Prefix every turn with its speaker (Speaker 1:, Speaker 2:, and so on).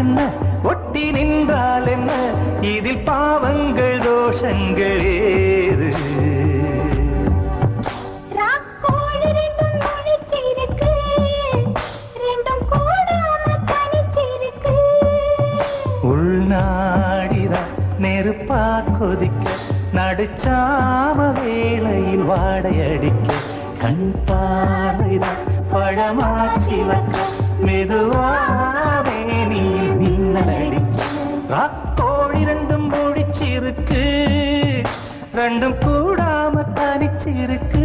Speaker 1: என்ன ஒட்டி நின்றால் என்ன இதில் பாவங்கள் தோஷங்கள் ஏது உள்நாடிதான் நெருப்பா கொதிக்க நடுச்சாம வேளையில் வாடையடிக்க கண் பார்வைதான் பழமாச்சிவக்க மெதுவாவே நீ மின்னலடிக்க ராக்கோழி ரெண்டும் முடிச்சிருக்கு ரெண்டும் கூடாம தனிச்சிருக்கு